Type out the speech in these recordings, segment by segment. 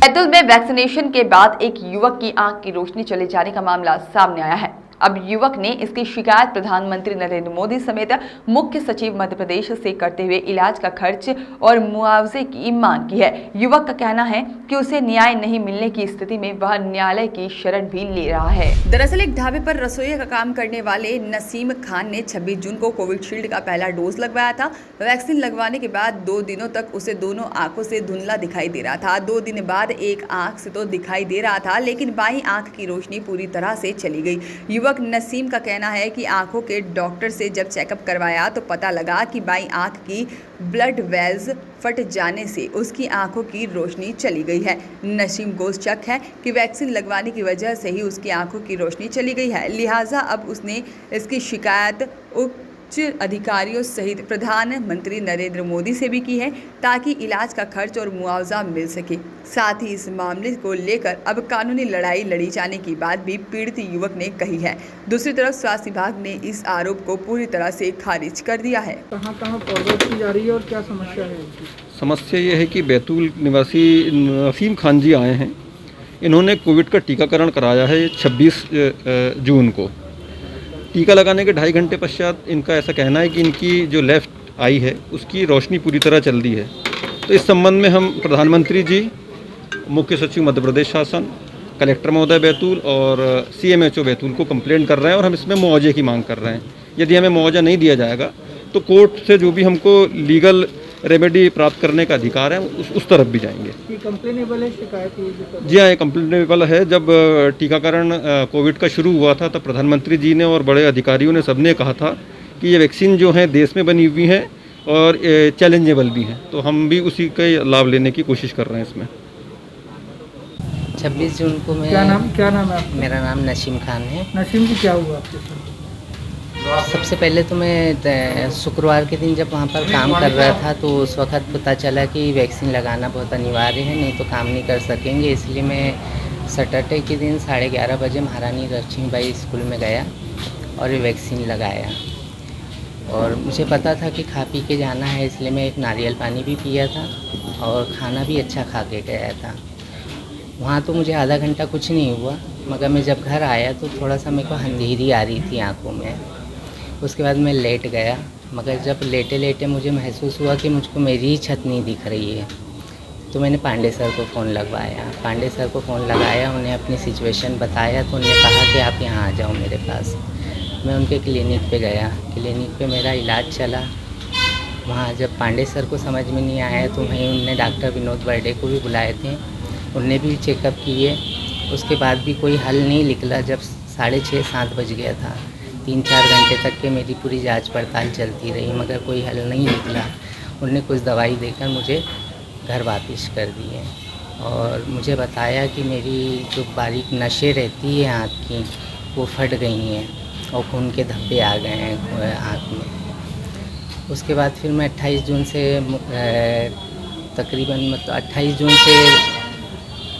बैतूल में वैक्सीनेशन के बाद एक युवक की आंख की रोशनी चले जाने का मामला सामने आया है। अब युवक ने इसकी शिकायत प्रधानमंत्री नरेंद्र मोदी समेत मुख्य सचिव मध्य प्रदेश से करते हुए इलाज का खर्च और मुआवजे की मांग की है। युवक का कहना है कि उसे न्याय नहीं मिलने की स्थिति में वह न्यायालय की शरण भी ले रहा है। दरअसल एक ढाबे पर रसोइया का काम करने वाले नसीम खान ने 26 जून को कोविशील्ड का पहला डोज लगवाया था। वैक्सीन लगवाने के बाद 2 दिनों तक उसे दोनों आंखों से धुंधला दिखाई दे रहा था। 2 दिन बाद एक आंख से तो दिखाई दे रहा था, लेकिन बाईं आंख की रोशनी पूरी तरह से चली गई। युवक नसीम का कहना है कि आंखों के डॉक्टर से जब चेकअप करवाया तो पता लगा कि बाईं आंख की ब्लड वेल्स फट जाने से उसकी आंखों की रोशनी चली गई है। नसीम को शक है कि वैक्सीन लगवाने की वजह से ही उसकी आंखों की रोशनी चली गई है, लिहाजा अब उसने इसकी शिकायत उच्च अधिकारियों सहित प्रधानमंत्री नरेंद्र मोदी से भी की है, ताकि इलाज का खर्च और मुआवजा मिल सके। साथ ही इस मामले को लेकर अब कानूनी लड़ाई लड़ी जाने की बात भी पीड़ित युवक ने कही है। दूसरी तरफ स्वास्थ्य विभाग ने इस आरोप को पूरी तरह से खारिज कर दिया है। कहां फॉरवर्ड की जा रही है और क्या समस्या है इनकी? समस्या ये है कि बैतूल निवासी नसीम खान जी आए हैं। इन्होंने कोविड का टीकाकरण कराया है 26 जून को। टीका लगाने के 2.5 घंटे पश्चात इनका ऐसा कहना है कि इनकी जो लेफ़्ट आई है उसकी रोशनी पूरी तरह चल रही है। तो इस संबंध में हम प्रधानमंत्री जी, मुख्य सचिव मध्य प्रदेश शासन, कलेक्टर महोदय बैतूल और CMHO बैतूल को कंप्लेंट कर रहे हैं और हम इसमें मुआवजे की मांग कर रहे हैं। यदि हमें मुआवजा नहीं दिया जाएगा तो कोर्ट से जो भी हमको लीगल रेमेडी प्राप्त करने का अधिकार है उस तरफ भी जाएंगे। ये कंप्लेनेबल है शिकायत? जी हाँ, ये कंप्लेनेबल है। जब टीकाकरण कोविड का शुरू हुआ था तब प्रधानमंत्री जी ने और बड़े अधिकारियों ने सबने कहा था कि ये वैक्सीन जो है देश में बनी हुई है और चैलेंजेबल भी है, तो हम भी उसी का लाभ लेने की कोशिश कर रहे हैं इसमें। 26 जून को मैं क्या नाम है आपका? मेरा नाम नसीम खान है। नसीम जी, क्या हुआ आपके साथ? सबसे पहले तो मैं शुक्रवार के दिन जब वहाँ पर काम कर रहा था तो उस वक़्त पता चला कि वैक्सीन लगाना बहुत अनिवार्य है, नहीं तो काम नहीं कर सकेंगे। इसलिए मैं सैटरडे के दिन 11:30 बजे महारानी लक्ष्मीबाई स्कूल में गया और ये वैक्सीन लगाया। और मुझे पता था कि खा पी के जाना है, इसलिए मैं एक नारियल पानी भी पिया था और खाना भी अच्छा खा के गया था। वहाँ तो मुझे आधा घंटा कुछ नहीं हुआ, मगर मैं जब घर आया तो थोड़ा सा मेरे को अंधेरी आ रही थी आँखों में। उसके बाद मैं लेट गया, मगर जब लेटे लेटे मुझे महसूस हुआ कि मुझको मेरी ही छत नहीं दिख रही है, तो मैंने पांडे सर को फ़ोन लगवाया। पांडे सर को फ़ोन लगाया, उन्हें अपनी सिचुएशन बताया तो उन्होंने कहा कि आप यहाँ आ जाओ मेरे पास। मैं उनके क्लिनिक पे गया, क्लिनिक पे मेरा इलाज चला। वहाँ जब पांडे सर को समझ में नहीं आया तो वहीं उनने डॉक्टर विनोद बर्डे को भी बुलाए थे, उनने भी चेकअप किए। उसके बाद भी कोई हल नहीं निकला। जब 6:30-7 बज गया था, 3-4 घंटे तक के मेरी पूरी जांच पड़ताल चलती रही, मगर कोई हल नहीं निकला। उनने कुछ दवाई देकर मुझे घर वापस कर दिए और मुझे बताया कि मेरी जो बारीक नसें रहती है आँख की वो फट गई हैं और खून के धब्बे आ गए हैं आँख में। उसके बाद फिर मैं 28 जून से तकरीबन 28 जून से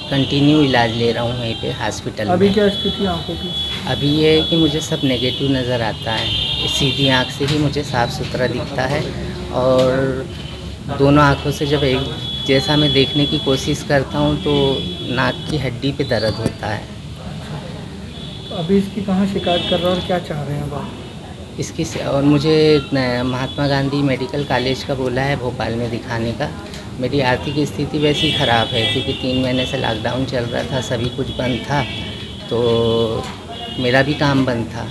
कंटिन्यू इलाज ले रहा हूँ वहीं पे हॉस्पिटल में। अभी क्या स्थिति आंखों की? अभी ये है कि मुझे सब नेगेटिव नज़र आता है। सीधी आँख से ही मुझे साफ़ सुथरा दिखता है और दोनों आँखों से जब एक जैसा मैं देखने की कोशिश करता हूँ तो नाक की हड्डी पे दर्द होता है। तो अभी इसकी कहाँ शिकायत कर रहे हैं और क्या चाह रहे हैं आप? इसकी और मुझे महात्मा गांधी मेडिकल कॉलेज का बोला है भोपाल में दिखाने का। मेरी आर्थिक स्थिति वैसी ख़राब है क्योंकि 3 महीने से लॉकडाउन चल रहा था, सभी कुछ बंद था, तो मेरा भी काम बंद था।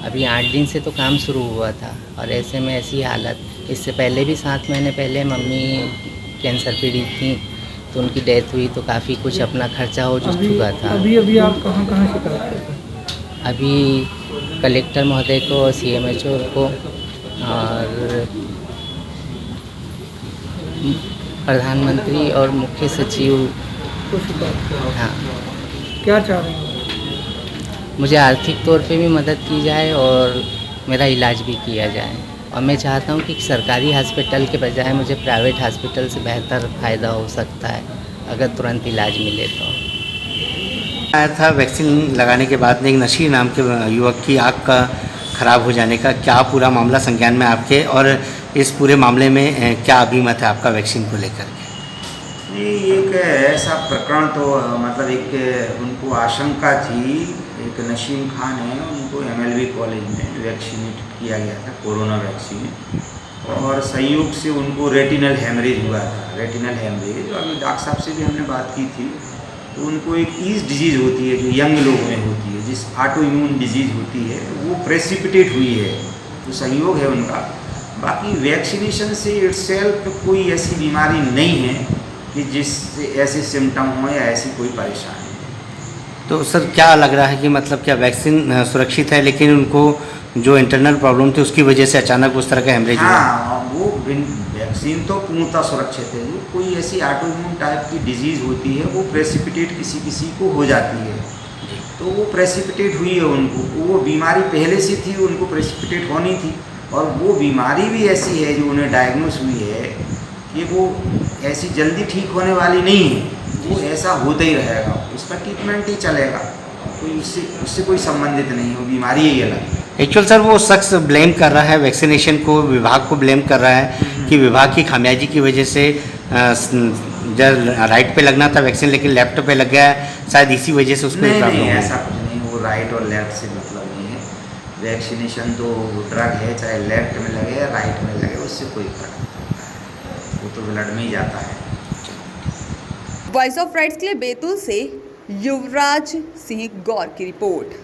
अभी 8 दिन से तो काम शुरू हुआ था और ऐसे में ऐसी हालत। इससे पहले भी 7 महीने पहले मम्मी कैंसर पीड़ित थी तो उनकी डेथ हुई, तो काफ़ी कुछ अपना खर्चा हो चुका था। अभी आप कहाँ शिकायत करते हैं? अभी कलेक्टर महोदय को, CMHO को और प्रधानमंत्री और मुख्य सचिव को शिकायत करें। हाँ, क्या चाह रहे हैं? मुझे आर्थिक तौर पे भी मदद की जाए और मेरा इलाज भी किया जाए। और मैं चाहता हूँ कि सरकारी हॉस्पिटल के बजाय मुझे प्राइवेट हॉस्पिटल से बेहतर फ़ायदा हो सकता है अगर तुरंत इलाज मिले तो। आया था वैक्सीन लगाने के बाद में एक नशीर नाम के युवक की आँख का ख़राब हो जाने का, क्या पूरा मामला संज्ञान में आपके, और इस पूरे मामले में क्या अभिमत है आपका वैक्सीन को लेकर के? नहीं, एक ऐसा प्रकरण तो मतलब एक उनको आशंका थी। एक नसीम खान है, उनको MLB कॉलेज में वैक्सीनेट किया गया था कोरोना वैक्सीन, और संयोग से उनको रेटिनल हेमरेज हुआ था। रेटिनल हेमरेज, और डॉक्टर साहब से भी हमने बात की थी, तो उनको एक ईज डिजीज़ होती है जो यंग लोगों में होती है, जिस ऑटो इम्यून डिजीज़ होती है, वो प्रेसिपिटेट हुई है, तो संयोग है उनका। बाकी वैक्सीनेशन से इटसेल्फ कोई ऐसी बीमारी नहीं है कि जिससे ऐसे सिम्टम हो या ऐसी कोई परेशानी। तो सर क्या लग रहा है कि मतलब क्या वैक्सीन सुरक्षित है, लेकिन उनको जो इंटरनल प्रॉब्लम थी उसकी वजह से अचानक उस तरह का हेमरेज हुआ? हाँ, वो वैक्सीन तो पूर्णतः सुरक्षित है। जो कोई ऐसी ऑटो इम्यून टाइप की डिजीज़ होती है, वो प्रेसिपिटेट किसी किसी को हो जाती है, तो वो प्रेसिपिटेट हुई है उनको। वो बीमारी पहले से थी, उनको प्रेसिपिटेट होनी थी, और वो बीमारी भी ऐसी है जो उन्हें डायग्नोस हुई है कि वो ऐसी जल्दी ठीक होने वाली नहीं है, वो ऐसा होता ही रहेगा, उसका ट्रीटमेंट ही चलेगा, कोई उससे कोई संबंधित नहीं है, वो बीमारी ही अलग। एक्चुअल सर वो शख्स ब्लेम कर रहा है वैक्सीनेशन को, विभाग को ब्लेम कर रहा है कि विभाग की खामियाजी की वजह से जब राइट पे लगना था वैक्सीन लेकिन लेफ्ट पे लग गया है, शायद इसी वजह से उसको नहीं, प्रॉब्लम नहीं, हुई। ऐसा कुछ नहीं, वो राइट और लेफ्ट से मतलब नहीं है। वैक्सीनेशन तो ड्रग है, चाहे लेफ्ट में लगे या राइट में लगे, उससे कोई फर्क नहीं पड़ता, वो तो ब्लड में ही जाता है। वॉइस ऑफ राइट्स के लिए बैतूल से युवराज सिंह गौर की रिपोर्ट।